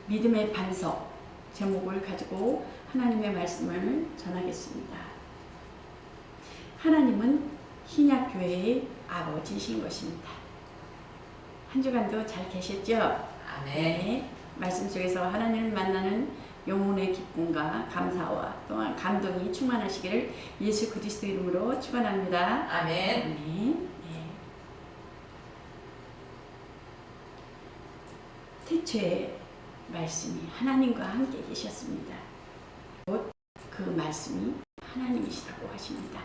믿음의 반석 제목을 가지고 하나님의 말씀을 전하겠습니다. 하나님은 신약교회의 아버지이신 것입니다. 한 주간도 잘 계셨죠? 아멘. 네. 말씀 속에서 하나님을 만나는 영혼의 기쁨과 감사와 또한 감동이 충만하시기를 예수 그리스도 이름으로 축원합니다. 아멘. 아멘. 네. 태초에 말씀이 하나님과 함께 계셨습니다. 곧 그 말씀이 하나님이시라고 하십니다.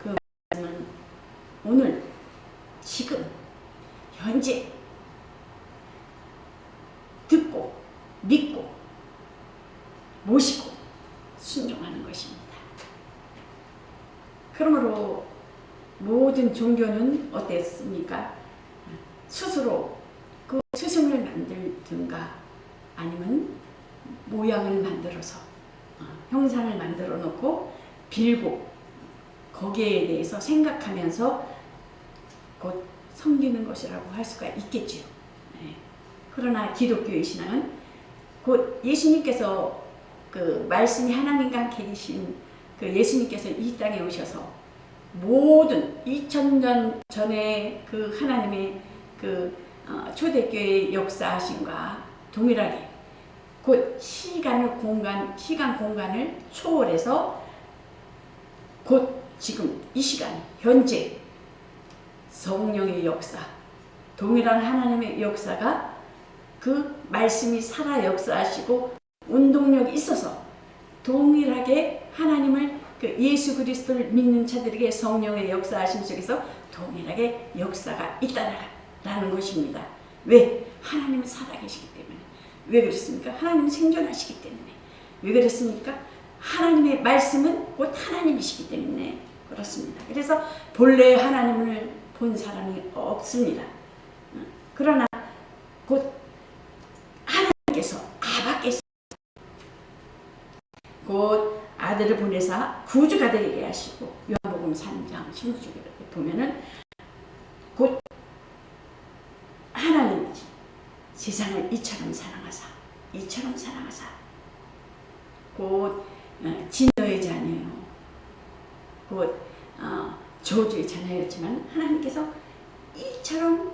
그 말씀은 오늘, 지금, 현재 듣고, 믿고, 모시고, 순종하는 것입니다. 그러므로 모든 종교는 어땠습니까? 스스로 그 스승을 만들든가 아니면 모양을 만들어서 형상을 만들어 놓고 빌고 거기에 대해서 생각하면서 곧 섬기는 것이라고 할 수가 있겠죠. 네. 그러나 기독교의 신앙은 곧 예수님께서 그 말씀이 하나님과 함께 계신 그 예수님께서 이 땅에 오셔서 모든 2000년 전에 그 하나님의 그 초대교회의 역사하심과 동일하게 곧 시간 공간을 초월해서 곧 지금 이 시간 현재 성령의 역사, 동일한 하나님의 역사가 그 말씀이 살아 역사하시고 운동력이 있어서 동일하게 하나님을 그 예수 그리스도를 믿는 자들에게 성령의 역사하심 속에서 동일하게 역사가 있다라는 것입니다. 왜? 하나님은 살아계시기 때문에. 왜 그렇습니까? 하나님은 생존하시기 때문에. 왜 그렇습니까? 하나님의 말씀은 곧 하나님이시기 때문에 그렇습니다. 그래서 본래 하나님을 본 사람이 없습니다. 그러나 곧 하나님께서 아바께서 곧 아들을 보내사 구주가 되게 하시고 요한복음 3장 16절에 보면은 곧 하나님이지 세상을 이처럼 사랑하사 곧 진노의 자녀요 곧 저주의 자녀였지만 하나님께서 이처럼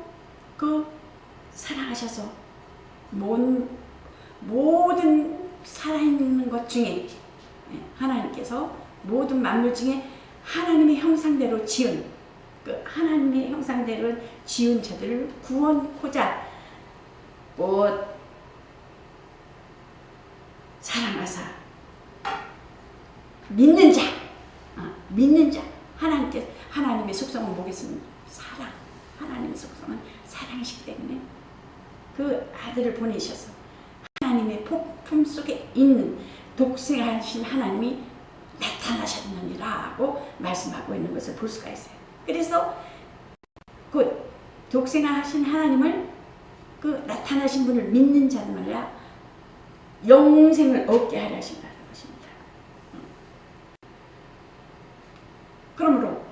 그 사랑하셔서 모든 살아있는 것 중에 하나님께서 모든 만물 중에 하나님의 형상대로 지은 그 하나님의 형상대로 지은 자들을 구원코자 곧 사랑하사 믿는 자 하나님의 속성은 뭐겠습니까? 사랑. 하나님의 속성은 사랑이시기 때문에 그 아들을 보내셔서 하나님의 품 속에 있는 독생하신 하나님이 나타나셨느니라고 말씀하고 있는 것을 볼 수가 있어요. 그래서 그 독생하신 하나님을 그 나타나신 분을 믿는 자들만이라 영생을 얻게 하려 하신다는 것입니다. 그러므로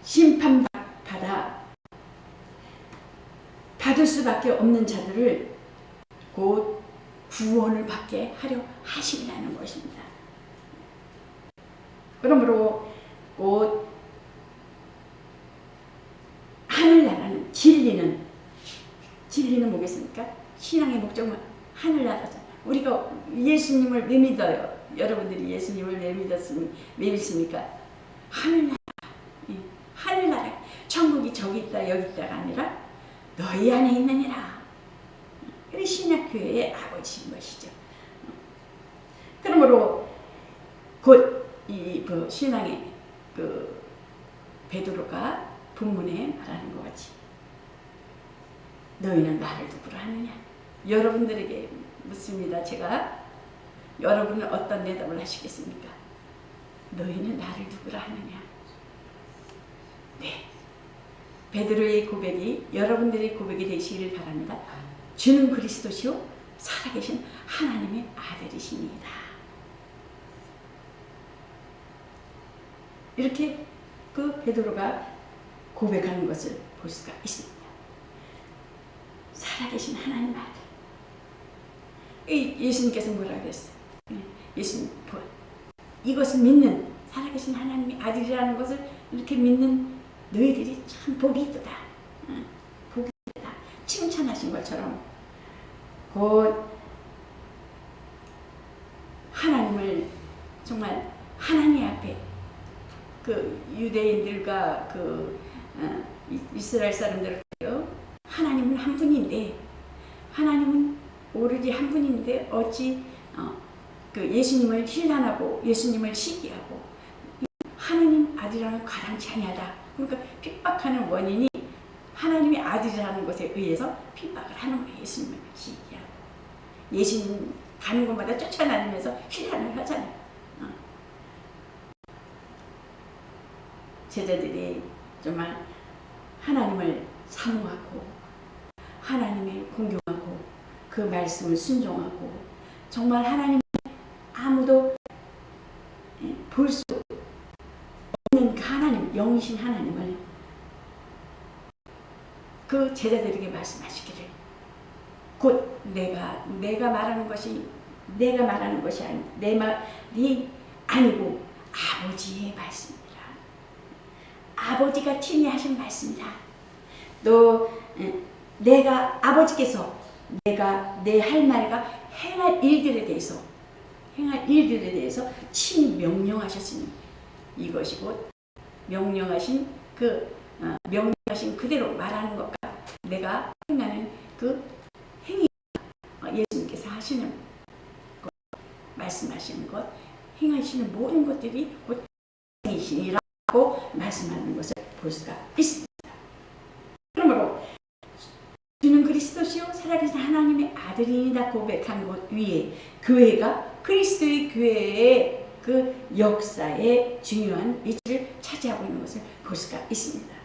심판받을 수밖에 없는 자들을 곧 구원을 받게 하려 하신다는 것입니다. 그러므로 곧 하늘나라는 진리는 뭐겠습니까? 신앙의 목적은 하늘나라잖아요. 우리가 예수님을 왜 믿어요? 여러분들이 예수님을 왜 믿습니까? 하늘나라. 천국이 저기 있다 여기 있다가 아니라 너희 안에 있느니라. 그게 신약교회의 아버지인 것이죠. 그러므로 곧 이 신앙의 그 베드로가 본문에 말하는 것 같이 너희는 나를 누구로 하느냐? 여러분들에게 묻습니다. 제가 여러분은 어떤 대답을 하시겠습니까? 너희는 나를 누구로 하느냐? 네, 베드로의 고백이 여러분들의 고백이 되시기를 바랍니다. 주는 그리스도시요 살아계신 하나님의 아들이십니다. 이렇게 그 베드로가 고백하는 것을 볼 수가 있습니다. 살아계신 하나님 아들. 예수님께서 뭐라 그랬어요? 예수님, 이것을 믿는 살아계신 하나님의 아들이라는 것을 이렇게 믿는 너희들이 참 복이 있도다. 복이 있도다. 칭찬하신 것처럼 곧 하나님을 정말 하나님 앞에 그 유대인들과 그 이스라엘 사람들을 하나님은 한 분인데 하나님은 오로지 한 분인데 어찌 그 예수님을 힐난하고 예수님을 시기하고 하나님 아들이라는 가당치 아니하다. 그러니까 핍박하는 원인이 하나님의 아들이라는 것에 의해서 핍박을 하는 거예요. 예수님을 시기하고 예수님 가는 곳마다 쫓아다니면서 힐난을 하잖아요. 제자들이 정말 하나님을 사모하고 하나님을 공경하고 그 말씀을 순종하고 정말 하나님 아무도 볼 수 없는 그 하나님, 영이신 하나님을 그 제자들에게 말씀하시기를 곧 내가 말하는 것이 아니 내 말이 아니고 아버지의 말씀입니다. 아버지가 친히 하신 말씀이다. 또 내가 아버지께서 내가 내 할 말과 행할 일들에 대해서 친히 명령하셨으니 이것이 곧 명령하신 그대로 말하는 것과 내가 행하는 그 행위 예수님께서 하시는 것, 말씀하시는 것, 행하시는 모든 것들이 곧 행이시니라고 말씀하는 것을 볼 수가 있습니다. 그러므로 주는 그리스도시요 살아계신 하나님의 아들이다 고백한 것 위에 교회가 그리스도의 교회의 그 역사에 중요한 위치를 차지하고 있는 것을 볼 수가 있습니다.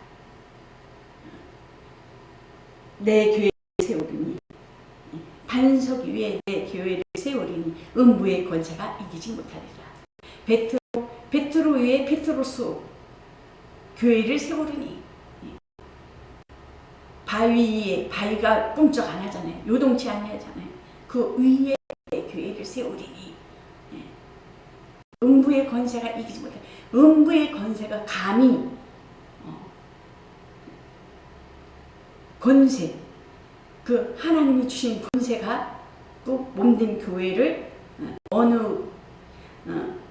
내 교회를 세우리니 반석 위에 내 교회를 세우리니 음부의 권세가 이기지 못하리라. 베드로 위에 베드로서 교회를 세우리니 바위 위에 바위가 꿈쩍 안 하잖아요. 요동치 않잖아요. 그 위에 내 교회를 세우리니 음부의 권세가 이기지 못해. 음부의 권세가 감히 권세, 그 하나님이 주신 권세가 그 몸된 교회를 어느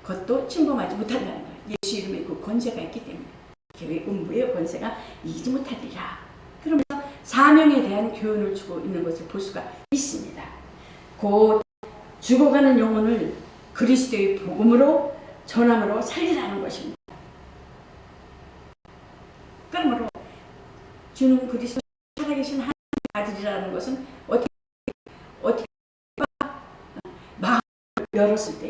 것도 침범하지 못한다는 거예요. 예수 이름에 그 권세가 있기 때문에 교회 음부의 권세가 이기지 못하리라. 그러면서 사명에 대한 교훈을 주고 있는 것을 볼 수가 있습니다. 곧 죽어가는 영혼을 그리스도의 복음으로 전함으로 살리라는 것입니다. 그러므로 주는 그리스도 살아계신 하나님의 아들이라는 것은 어떻게 마음을 열었을 때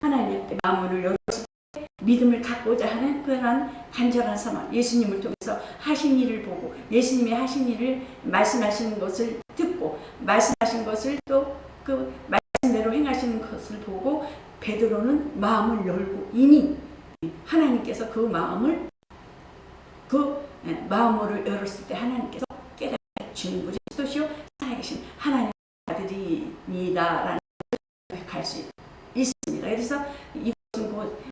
하나님 앞에 마음을 열었을 때 믿음을 갖고자 하는 그런 간절한 상황, 예수님을 통해서 하신 일을 보고 예수님이 하신 일을 말씀하시는 것을 듣고 말씀하신 것을 또 그 말씀대로 행하시는 것을 보고 베드로는 마음을 열고 이미 하나님께서 그 마음을 마음을 열었을 때 하나님께서 깨달아 주는 그리스도시요 살아계신 하나님의 아들이니다라는 것을 고백할 수 있습니다. 그래서 이것은 곧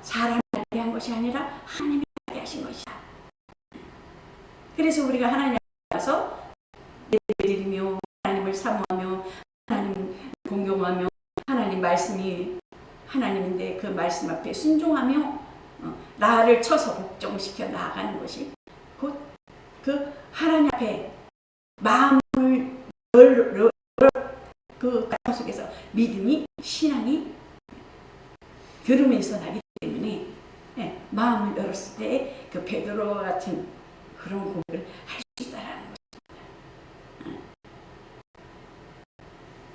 사람을 위한 것이 아니라 하나님이 위하게 하신 것이다. 그래서 우리가 하나님 앞에 가서 예배드리며 하나님을 사모하며 하나님 공경하며 하나님 말씀이 하나님인데 그 말씀 앞에 순종하며 나를 쳐서 복종시켜 나아가는 것이 곧 그 하나님 앞에 마음을 그 가슴 속에서 믿음이 신앙이 들으면서 나기 때문에 마음을 열었을 때 그 베드로 같은 그런 고백을 할 수 있다라는 것입니다.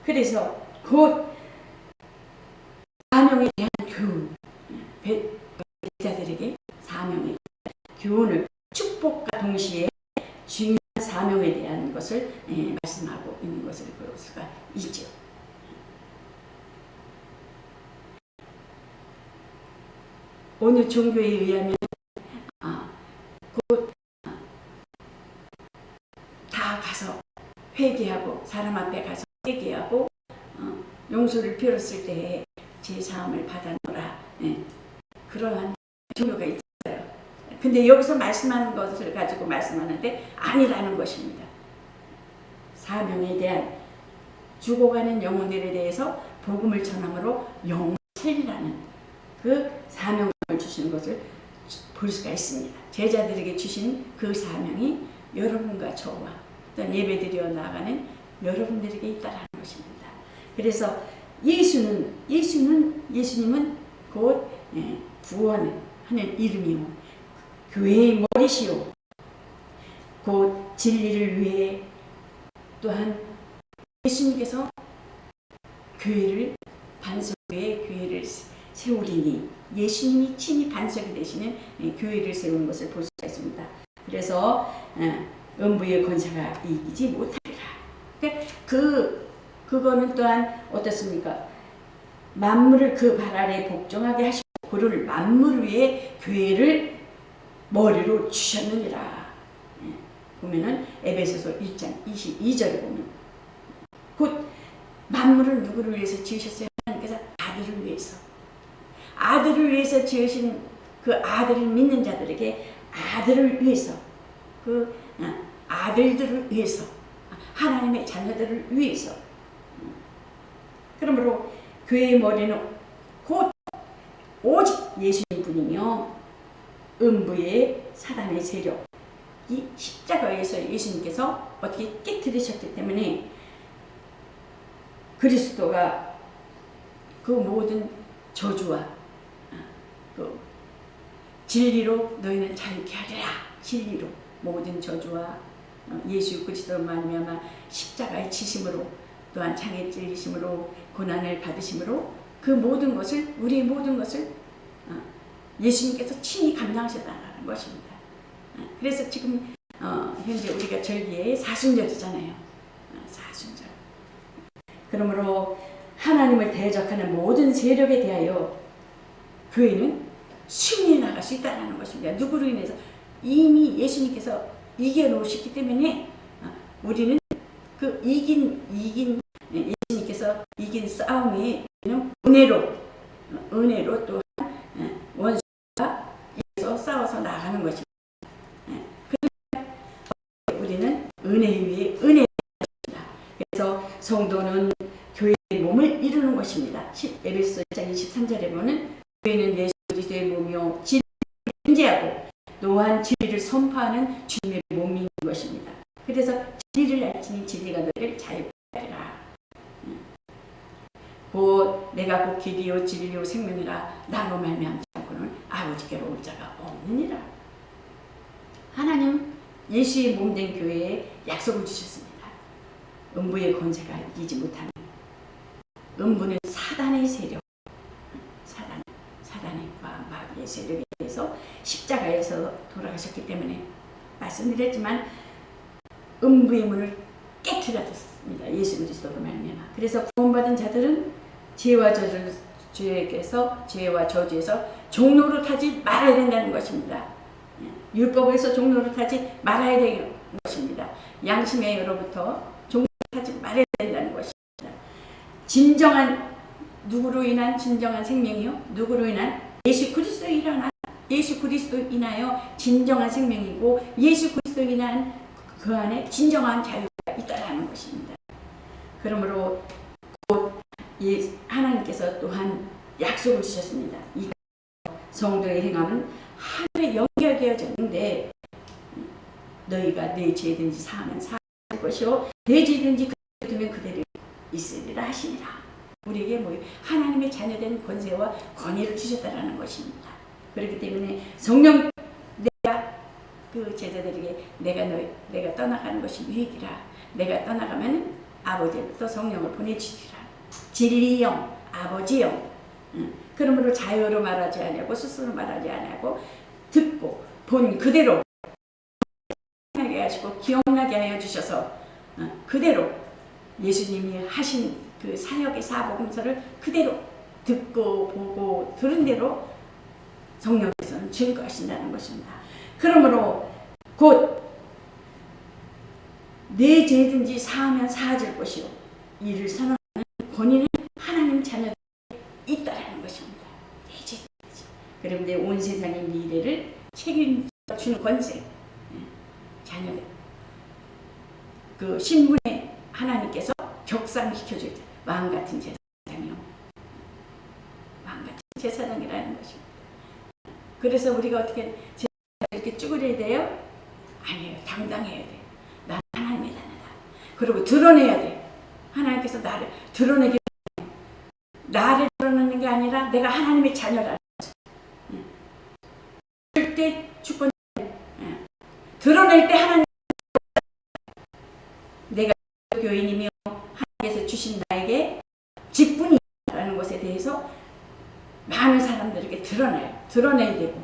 그래서 곧 사명에 대한 교훈, 제자들에게 사명에 대한 교훈을 축복과 동시에 중요한 사명에 대한 것을 말씀하고 있는 것을 볼 수가 있죠. 어느 종교에 의하면 곧 다 가서 회개하고 사람 앞에 가서 회개하고 용서를 빌었을 때에 제 사함을 받아노라. 예. 그러한 종교가 있어요. 근데 여기서 말씀하는 것을 가지고 말씀하는데 아니라는 것입니다. 사명에 대한 죽어가는 영혼들에 대해서 복음을 전함으로 영혼을 살리라는 그 사명을 주시는 것을 볼 수가 있습니다. 제자들에게 주신 그 사명이 여러분과 저와 어떤 예배드려 나아가는 여러분들에게 있다라는 것입니다. 그래서 예수님은 곧 구원하는 이름이요, 교회의 머리시요, 곧 진리를 위해 또한 예수님께서 교회를 반석 위에 교회를 세우리니 예수님이 친히 반석이 되시는 교회를 세우는 것을 볼 수가 있습니다. 그래서 음부의 권세가 이기지 못하리라. 그거는 또한 어떻습니까? 만물을 그 발 아래 복종하게 하시고 그를 만물 위에 교회를 머리로 주셨느니라. 보면은 에베소서 1장 22절에 보면 곧 만물을 누구를 위해서 지으셨어요? 하나님께서 아들을 위해서 지으신 그 아들을 믿는 자들에게 아들을 위해서 그 아들들을 위해서 하나님의 자녀들을 위해서 그러므로 교회의 머리는 곧 오직 예수님 뿐이며 음부의 사단의 세력 이 십자가에서 예수님께서 어떻게 깨뜨리셨기 때문에 그리스도가 그 모든 저주와 그 진리로 너희는 자유케 하리라. 진리로 모든 저주와 예수 그리스도로 말미암아 십자가의 치심으로 또한 창에 찔리심으로 고난을 받으심으로 그 모든 것을 우리의 모든 것을 예수님께서 친히 감당하셨다는 것입니다. 그래서 지금 현재 우리가 절기의 사순절이잖아요. 사순절. 그러므로 하나님을 대적하는 모든 세력에 대하여 교회는 승리해 나갈 수 있다는 것입니다. 누구로 인해서? 이미 예수님께서 이겨놓으셨기 때문에 우리는 그 예수님께서 이긴 싸움에 은혜로 또한 원수가 이겨서 싸워서 나가는 것입니다. 우리는 은혜 위에 은혜입니다. 그래서 성도는 교회의 몸을 이루는 것입니다. 에베소서 1장 23절에 보면 교회는 예수 그리스도의 몸이요 진리를 전제하고 또한 진리를 선포하는 주님의 몸인 것입니다. 그래서 진리를 알지니 진리가 너희를 자유케 하리라. 곧 내가 곧 길이요 진리요 생명이라 나로 말미암지 않고는 아버지께로 올 자가 없느니라. 하나님 예수의 몸된 교회에 약속을 주셨습니다. 음부의 권세가 이기지 못하는 음부는 사단의 세력, 사단의 마귀의 세력에 대해서 십자가에서 돌아가셨기 때문에 말씀드렸지만 음부의 문을 깨트렸습니다. 예수 그리스도로 말미암아. 그래서 구원받은 자들은 죄와 저주에서 종로로 타지 말아야 된다는 것입니다. 율법에서 종로로 타지 말아야 되는 것입니다. 양심의 여로부터 종로로 타지 말아야 된다는 것입니다. 진정한 누구로 인한 진정한 생명이요? 누구로 인한? 예수 그리스도 인하여 진정한 생명이고 예수 그리스도 인한 그 안에 진정한 자유가 있다라는 것입니다. 그러므로 곧 하나님께서 또한 약속을 주셨습니다. 이 성도의 행함은 하늘에 연결되어졌는데 너희가 내 죄든지 사하면 사할 것이요 내 죄든지 그대로 두면 그대로 있으리라 하시니라. 우리에게 하나님의 자녀된 권세와 권위를 주셨다라는 것입니다. 그렇기 때문에 성령 내가 그 제자들에게 내가 떠나가는 것이 유익이라. 내가 떠나가면 아버지부터 성령을 보내주리라. 진리영 아버지영. 그러므로 자유로 말하지 아니하고 스스로 말하지 아니하고 듣고 본 그대로 하게 하시고 기억나게 하여 주셔서 그대로 예수님이 하신 그 사역의 사복음서를 그대로 듣고 보고 들은 대로 성령께서는 증거하신다는 것입니다. 그러므로 곧 내 죄든지 사하면 사하질 것이요 이를 선언하는 권위는 하나님 자녀들에 있다라는 것입니다. 내 죄든지. 그럼 이제 온 세상의 미래를 책임져주는 권세. 자녀들. 그 신분에 하나님께서 격상시켜줄 때 마음 같은 제사장이요. 마음 같은 제사장이라는 것입니다. 그래서 우리가 어떻게 이렇게 쭈그려야 돼요? 아니에요. 당당해야 돼. 나는 하나님의 자녀다. 그리고 드러내야 돼. 하나님께서 나를 드러내게 나를 드러내는 게 아니라 내가 하나님의 자녀라는 거죠. 절대 주권 드러낼 때 하나님 내가 교인이며 하나님께서 주신 나에게 직분이라는 것에 대해서 많은 사람들에게 드러내야 되고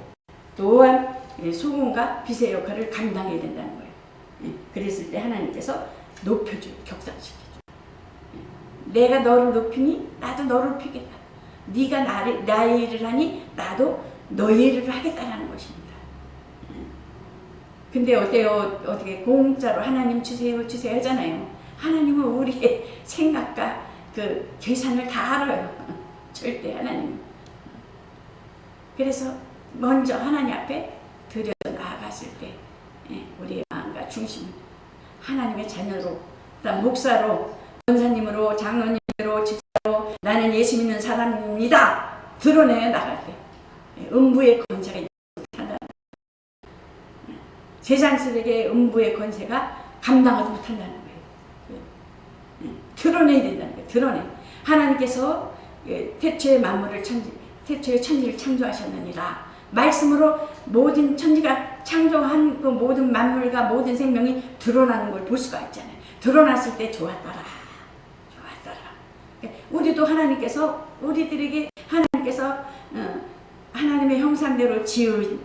또한 소금과 빛의 역할을 감당해야 된다는 거예요. 그랬을 때 하나님께서 높여줘요. 격상시켜줘요. 내가 너를 높이니 나도 너를 높이겠다. 네가 나의 일을 하니 나도 너의 일을 하겠다는 것입니다. 근데 어때요? 어떻게 공짜로 하나님 주세요 주세요 하잖아요. 하나님은 우리의 생각과 그 계산을 다 알아요. 절대 하나님은. 그래서 먼저 하나님 앞에 들여 나아갔을 때 우리의 마음과 중심을 하나님의 자녀로, 그다음 목사로, 권사님으로, 장로님으로, 집사로 나는 예수 믿는 사람입니다. 드러내 나갈 때 음부의 권세가 있지 못한다. 세상 세력의 음부의 권세가 감당하지 못한다는 거예요. 드러내야 된다는 거예요. 드러내. 하나님께서 태초의 만물을 태초의 천지를 창조하셨느니라. 말씀으로 모든 천지가 창조한 그 모든 만물과 모든 생명이 드러나는 걸 볼 수가 있잖아요. 드러났을 때 좋았더라. 우리도 하나님께서 우리들에게 하나님께서 하나님의 형상대로 지은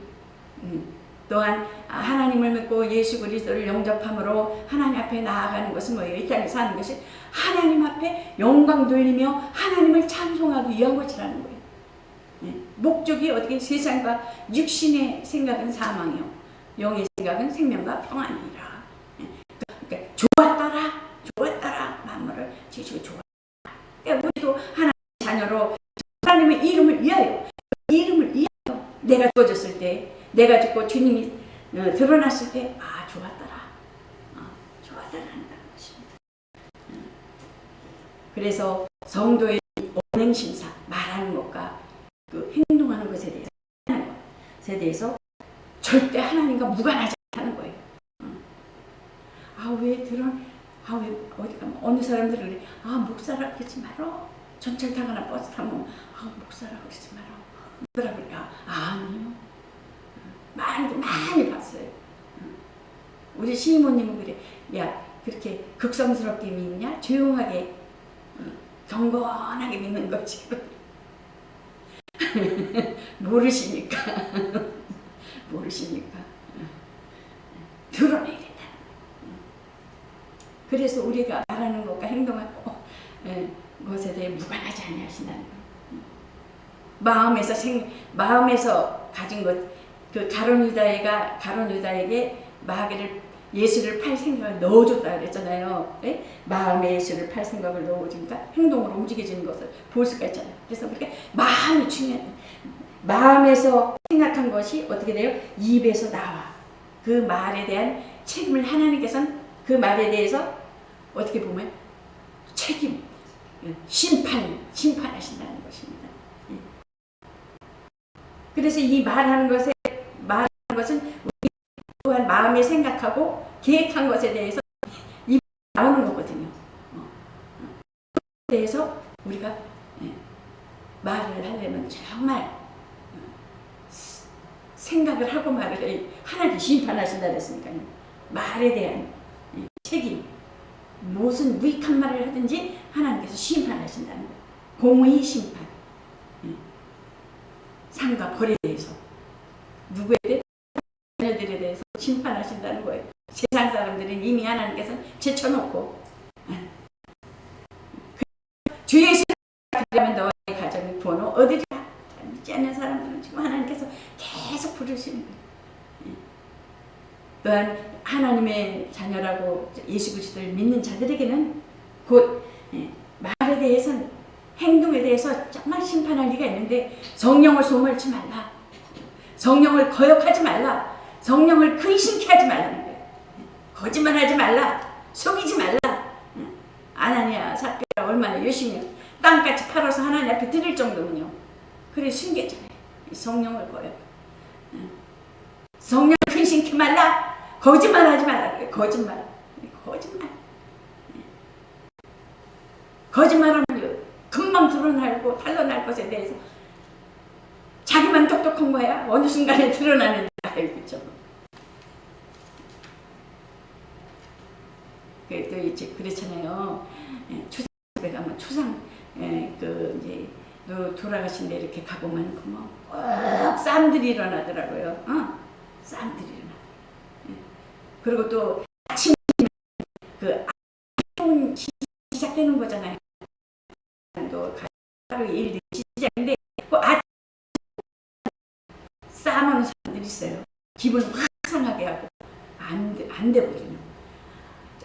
또한 하나님을 믿고 예수 그리스도를 영접함으로 하나님 앞에 나아가는 것은 뭐예요? 이 땅에 사는 것이 하나님 앞에 영광 돌리며 하나님을 찬송하기 위한 것이라는 거예요. 목적이 어떻게 세상과 육신의 생각은 사망이요 영의 생각은 생명과 평안이라. 그러니까 좋았더라 만물을 지으시고 좋았더라. 그러니까 우리도 하나님의 자녀로 하나님의 이름을 위하여 내가 죽어졌을 때 내가 죽고 주님이 드러났을 때 좋았더라 한다는 것입니다. 그래서 성도의 언행심사 말하는 것과 그 행동하는 것에 대해서 절대 하나님과 무관하지 않다는 거예요. 왜 어디 가면 어느 사람들은 그래. 목사라 그러지 마라. 전철 타거나 버스 타면 목사라 그러지 마라. 뭐라 그래. 아니요. 많이 봤어요. 우리 시모님은 그래. 야 그렇게 극성스럽게 믿냐? 조용하게 경건하게 믿는 거지. 모르시니까 드러내야 된다. 그래서 우리가 말하는 것과 행동하는 것에 대해 무관하지 아니하신다는 거예요. 마음에서 가진 것, 그 가룟 유다에게 마귀를 예수를 팔 생각을 넣어줬다 그랬잖아요. 네? 마음에 예수를 팔 생각을 넣어주니까 행동으로 움직여지는 것을 볼 수가 있잖아요. 그래서 우리가 마음이 중요해요. 마음에서 생각한 것이 어떻게 돼요? 입에서 나와. 그 말에 대한 책임을 하나님께서는 그 말에 대해서 어떻게 보면 책임, 심판하신다는 것입니다. 그래서 이 말하는 것은 우리 또한 마음에 생각하고 계획한 것에 대해서 입에 나오는 거거든요. 그에 대해서 우리가 말을 하려면 정말 생각을 하고 말을 해. 하나님 심판하신다 그랬으니까요. 말에 대한 책임, 무슨 무익한 말을 하든지 하나님께서 심판하신다는 거예요. 공의 심판. 상과 벌에 대해서 누구에 대해? 자녀들에 대해서 심판하신다는 거예요. 세상 사람들은 이미 하나님께서 제쳐놓고 주 예수 그러면 너의 가정의 번호 어디가 믿지 않는 사람들은 지금 하나님께서 계속 부르시는 거예요. 또한 하나님의 자녀라고 예수 그리스도를 믿는 자들에게는 곧 말에 대해서는 행동에 대해서 정말 심판할 리가 있는데 성령을 소멸치 말라. 성령을 거역하지 말라. 성령을 근심케 하지 말라는 거예요. 거짓말하지 말라. 속이지 말라. 아나니아 삽비라 얼마나 열심히 땅같이 팔아서 하나님 앞에 드릴 정도면요. 그래 숨겼잖아요. 성령을 거역. 성령을 근심케 말라. 거짓말하지 말라. 거짓말. 거짓말하면 금방 드러나고 탄로날 것에 대해서 자기만 똑똑한 거야. 어느 순간에 드러나는 알겠죠. 또 이제 그렇잖아요. 초상집에 가면 이제 돌아가신 데 이렇게 가보면 꼭 싸움들이 일어나더라고요. 싸움들이 일어나. 그리고 또 아침 시작되는 거잖아요. 또 하루 일들이 시작인데 싸움하는 사람들이 있어요. 기분을 확 상하게 하고 안 되거든요.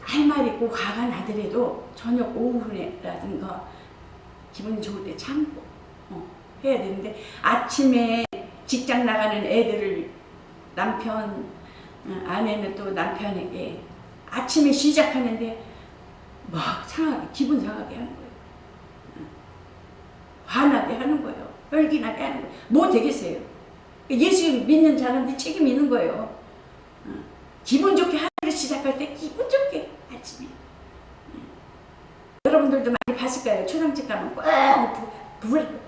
할 말 있고 화가 나더라도 저녁 오후라든가 기분이 좋을 때 참고 해야 되는데 아침에 직장 나가는 애들을 아내는 또 남편에게 아침에 시작하는데 막 기분 상하게 하는 거예요. 화나게 하는 거예요. 열기나게 하는 거예요. 뭐 되겠어요? 예수 믿는 사람들이 책임 있는 거예요. 기분 좋게 하루를 시작할 때 기분 좋게 아침에. 여러분들도 많이 봤을 거예요. 초상집 가면 꼭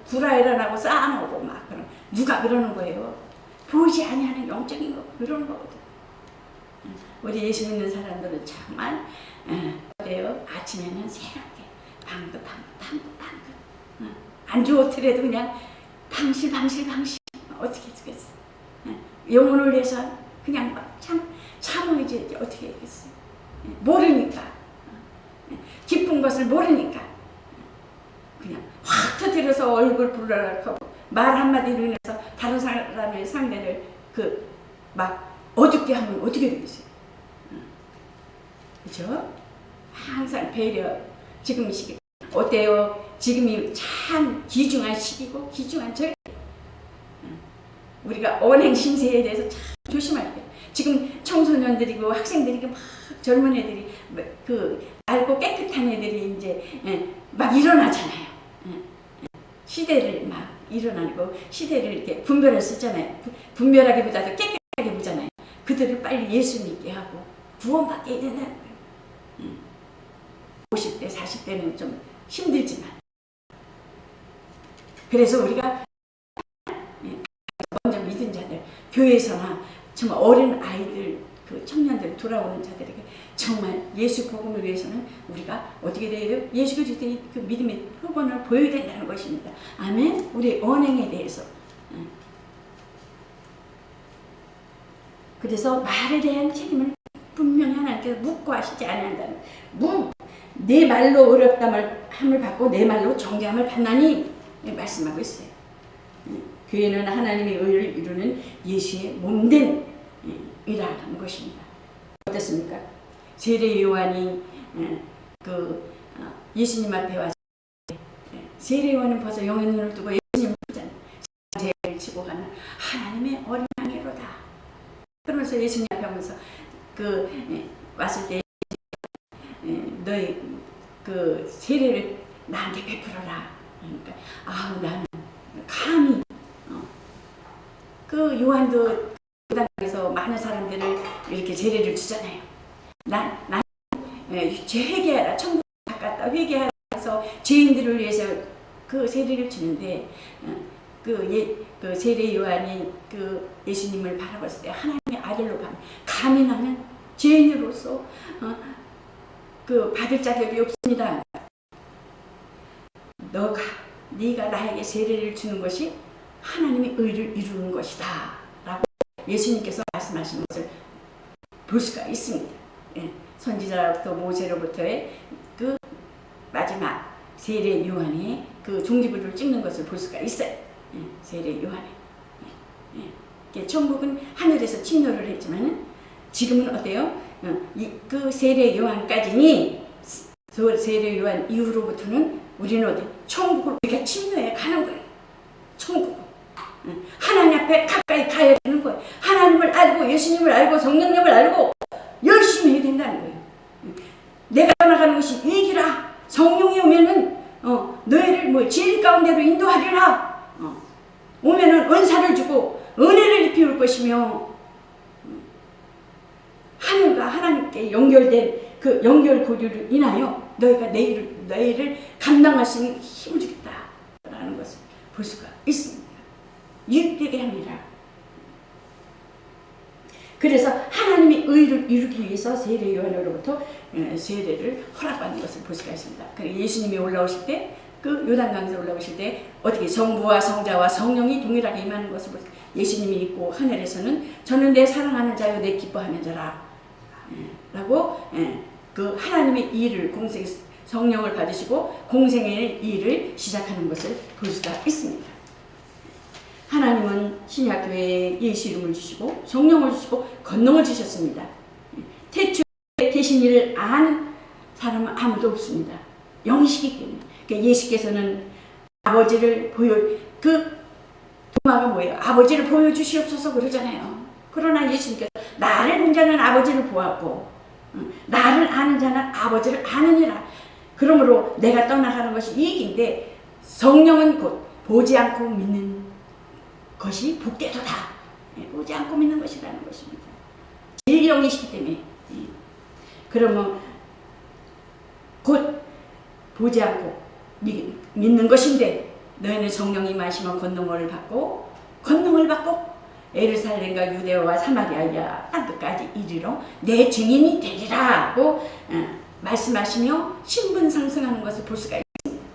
불화 일어나고 싸움하고 막 그런. 누가 그러는 거예요? 보이지 아니하는 영적인 거 그러는 거거든. 우리 예수 믿는 사람들은 정말 어때요? 아침에는 새롭게 방긋 안 좋더라도 그냥 방실 어떻게 했겠어? 영혼을 위해서 그냥 막 참아야지 어떻게 했겠어요? 모르니까 깊은 것을 모르니까 그냥 확 터뜨려서 얼굴 불러라고 말 한마디로 인해서 다른 사람의 상대를 막 어둡게 하면 어떻게 되겠어요? 그죠? 항상 배려. 지금 이 시기 어때요? 지금이 참 귀중한 시기고 귀중한 절. 우리가 언행 심세에 대해서 참 조심할 때. 지금 청소년들이고 학생들이고 막 젊은 애들이 맑고 깨끗한 애들이 이제 막 일어나잖아요. 시대를 막 일어나고 시대를 이렇게 분별을 쓰잖아요. 분별하기보다도 깨끗하게 보잖아요. 그들을 빨리 예수 믿게 하고 구원받게 해야 된다는 거예요. 50대, 40대는 좀 힘들지만 그래서 우리가 먼저 믿은 자들, 교회에서나 정말 어린 아이들, 청년들 돌아오는 자들에게 정말 예수 복음을 위해서는 우리가 어떻게 돼야 돼요? 예수 그리스도의 그 믿음의 표본을 보여야 된다는 것입니다. 아멘. 우리 언행에 대해서. 그래서 말에 대한 책임을 분명히 하나님께서 묻고 하시지 않는다는 내 말로 어렵다함을 받고 내 말로 정죄함을 받나니 말씀하고 있어요. 교회는 하나님의 의를 이루는 예수의 몸된 이라는 것입니다. 어떻습니까? 세례 요한이 예수님 앞에 와서 세례 요한은 벌써 영의 눈을 뜨고 예수님을 보잖아요. 죄를 지고 가는 하나님의 어린 양이로다. 그러면서 예수님 앞에 오면서 왔을 때 너희 세례를 나한테 베풀어라. 그러니까 나는 감히 요한도 그당에서 많은 사람들을 이렇게 세례를 주잖아요. 난 회개하라. 천국 가깝다. 회개하라 해서 죄인들을 위해서 세례를 주는데 세례 요한이 예수님을 바라봤을 때 하나님의 아들로 감히 나는 죄인으로서 받을 자격이 없습니다. 네가 나에게 세례를 주는 것이 하나님의 의를 이루는 것이다 라고 예수님께서 말씀하신 것을 볼 수가 있습니다. 선지자로부터 모세로부터의 마지막 세례 요한의 종지부를 찍는 것을 볼 수가 있어요. 세례 요한의. 천국은 하늘에서 침노를 했지만 지금은 어때요? 그 세례 요한까지니 세례 요한 이후로부터는 우리는 어디 천국으로 우리가 침노해 가는 거예요. 천국. 하나님 앞에 가까이 가야 되는 거예요. 하나님을 알고 예수님을 알고 성령님을 알고 열심히 해야 된다는 거예요. 내가 떠나가는 것이 이익이라. 성령이 오면은 너희를 뭐 진리 가운데로 인도하리라. 오면은 은사를 주고 은혜를 입히울 것이며 하늘과 하나님께 연결된 그 연결고리를 인하여 너희가 너희를 감당할 수 있는 힘을 주겠다라는 것을 볼 수가 있습니다. 유익되게 합니다. 그래서 하나님이 의를 이루기 위해서 세례 요한으로부터 세례를 허락받는 것을 볼 수가 있습니다. 예수님이 올라오실 때, 그 요단강에서 올라오실 때 어떻게 성부와 성자와 성령이 동일하게 임하는 것을 볼 수 있습니다. 예수님이 있고 하늘에서는 저는 내 사랑하는 자요 내 기뻐하는 자라 라고 그 하나님의 일을 공생 성령을 받으시고 공생의 일을 시작하는 것을 볼 수가 있습니다. 하나님은 신약교회에 예수 이름을 주시고 성령을 주시고 권능을 주셨습니다. 태초에 계신 일을 아는 사람은 아무도 없습니다. 영이시기 때문에. 그러니까 예수께서는 아버지를 그 도마가 뭐예요? 아버지를 보여주시옵소서 그러잖아요. 그러나 예수님께서 나를 본 자는 아버지를 보았고 나를 아는 자는 아버지를 아느니라. 그러므로 내가 떠나가는 것이 이익인데 성령은 곧 보지 않고 믿는 것이 복되도다. 보지 않고 믿는 것이라는 것입니다. 진리영이시기 때문에. 그러면 곧 보지 않고 믿는 것인데 너희는 성령이 임하시면 권능을 받고 예루살렘과 유대와 사마리아 땅끝까지 이르러 내 증인이 되리라 하고 말씀하시며 신분 상승하는 것을 볼 수가 있습니다.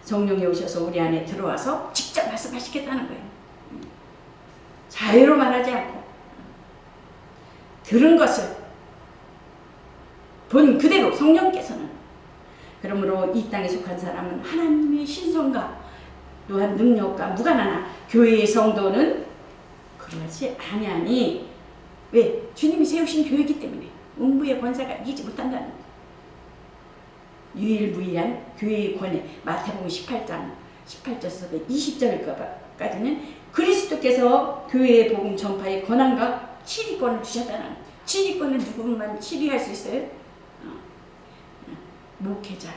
성령이 오셔서 우리 안에 들어와서 직접 말씀하시겠다는 거예요. 자유로 말하지 않고 들은 것을 본 그대로 성령께서는. 그러므로 이 땅에 속한 사람은 하나님의 신성과 또한 능력과 무관하나 교회의 성도는 그러지 아니하니. 왜? 주님이 세우신 교회이기 때문에 음부의 권세가 이기지 못한다는 거예요. 유일무이한 교회의 권위. 마태복음 18장 18절에서 20절까지는 그리스도께서 교회의 복음 전파의 권한과 치리권을 주셨다는 거예요. 치리권을 누구만 치리할 수 있어요? 목회자.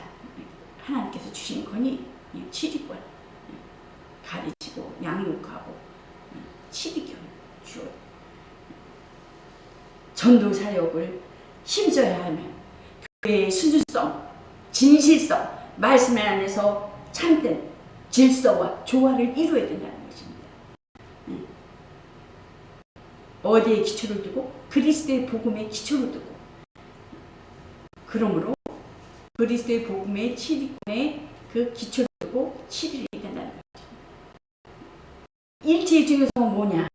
하나님께서 주신 권위, 치리권. 가르치고 양육하고 치리권 주어요. 전도 사역을 힘써야 하면 교회의 순수성, 진실성, 말씀 안에서 참된 질서와 조화를 이루어야 된다는 것입니다. 어디에 기초를 두고? 그리스도의 복음에 기초를 두고. 그러므로 그리스도의 복음의 치리권에 그 기초를 두고 치리를 해야 된다는 것입니다. 일체의 중요성은 뭐냐?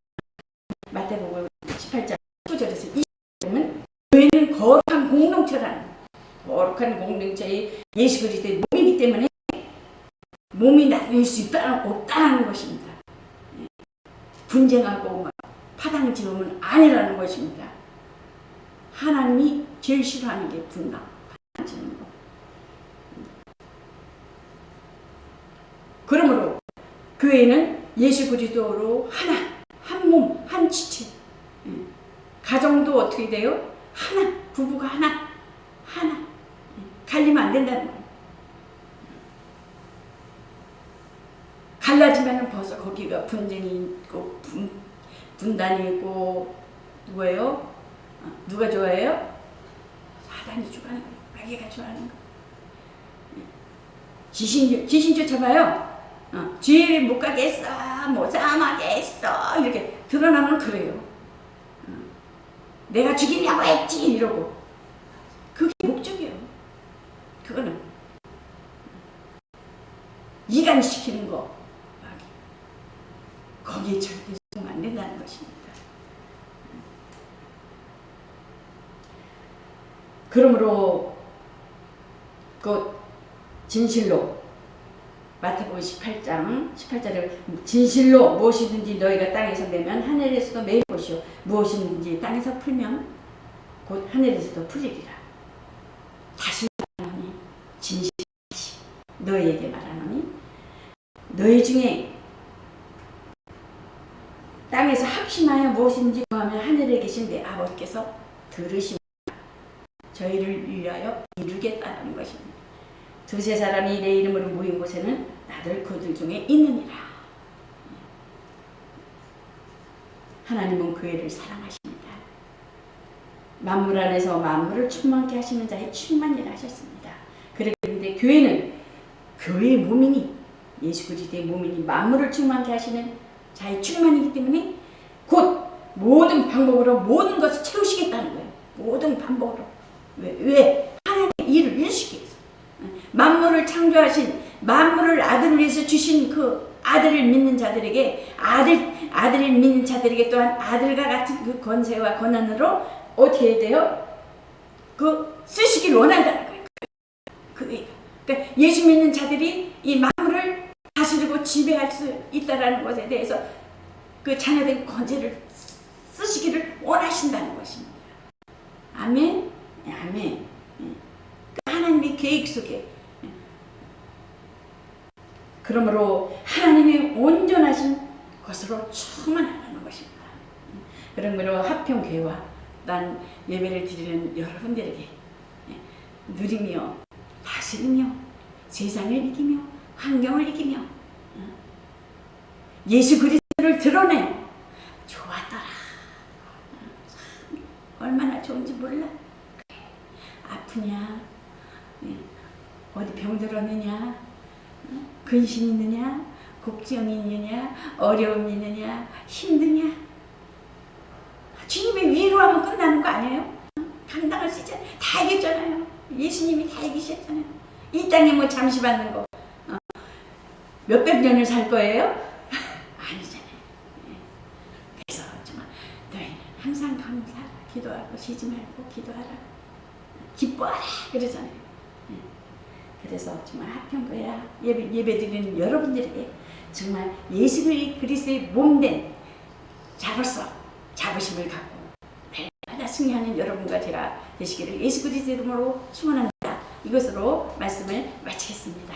마태복음 18장 19절에서 20절은 교회는 거룩한 공동체라는, 거룩한 공동체의 예수 그리스도의 몸이기 때문에 몸이 나눌 수 없다는 것입니다. 분쟁하고 막 파당 지음은 아니라는 것입니다. 하나님이 제일 싫어하는 게 분당, 파당 지는 거. 그러므로 교회는 예수 그리스도로 하나, 한 몸, 한 지체. 가정도 어떻게 돼요? 하나, 부부가 하나. 갈리면 안 된다는 거예요. 갈라지면 벌써 거기가 분쟁이 있고 분단이 있고. 누구예요? 누가 좋아해요? 사단이 좋아하는 거예요. 마귀가 좋아하는 거예요. 귀신 쫓아봐요. 죄를 못 가게 했어, 못 싸움하게 했어, 이렇게 드러나면 그래요. 내가 죽이려고 했지 이러고. 그게 목적이에요. 그거는 이간시키는 거, 거기에 절대 속으면 안 된다는 것입니다. 그러므로 그 진실로 마태복음 18장 18절에 진실로 무엇이든지 너희가 땅에서 매면 하늘에서도 매일 것이요 무엇이든지 땅에서 풀면 곧 하늘에서도 풀리리라. 다시 말하노니 진실하시 너희에게 말하노니 너희 중에 땅에서 합심하여 무엇인지 구하면 하늘에 계신 내 아버지께서 들으시고 저희를 위하여 이루겠다는 것입니다. 두세 사람이 내 이름으로 모인 곳에는 나들 그들 중에 있느니라. 하나님은 교회를 사랑하십니다. 만물 안에서 만물을 충만케 하시는 자의 충만이라 하셨습니다. 그런데 교회는 교회의 몸이니 예수 그리스도의 몸이니 만물을 충만케 하시는 자의 충만이기 때문에 곧 모든 방법으로 모든 것을 채우시겠다는 거예요. 모든 방법으로. 왜? 하나님의 일을 이루시기 위해서. 만물을 창조하신 만물을 아들을 위해서 주신 그 아들을 믿는 자들에게 아들을 믿는 자들에게 또한 아들과 같은 그 권세와 권한으로 어떻게 해야 돼요? 그 쓰시길 원한다는 거예요. 그러니까 예수 믿는 자들이 이 만물을 다스리고 지배할 수 있다는 것에 대해서 그 자녀된 권세를 쓰시기를 원하신다는 것입니다. 아멘. 아멘. 하나님의 계획 속에 그러므로 하나님의 온전하신 것으로 충만하는 것입니다. 그러므로 하평교회와 난 예배를 드리는 여러분들에게 누리며 다스리며 세상을 이기며 환경을 이기며 예수 그리스도를 드러내 좋았더라. 얼마나 좋은지 몰라. 아프냐? 어디 병들었느냐? 근심 있느냐? 걱정이 있느냐? 어려움이 있느냐? 힘드냐? 주님의 위로하면 끝나는 거 아니에요? 감당할 수 있잖아요. 다 이겼잖아요. 예수님이 다 이기셨잖아요. 이 땅에 뭐 잠시 받는 거 몇백 년을 살 거예요? 아니잖아요. 그래서 정말 너희는 항상 감사하라. 기도하고 쉬지 말고 기도하라. 기뻐하라 그러잖아요. 그래서 정말 하평교회야 예배드리는 여러분들에게 정말 예수 그리스도의 몸된 자로서 자부심을 갖고 날마다 승리하는 여러분과 제가 되시기를 예수 그리스도의 이름으로 축원합니다. 이것으로 말씀을 마치겠습니다.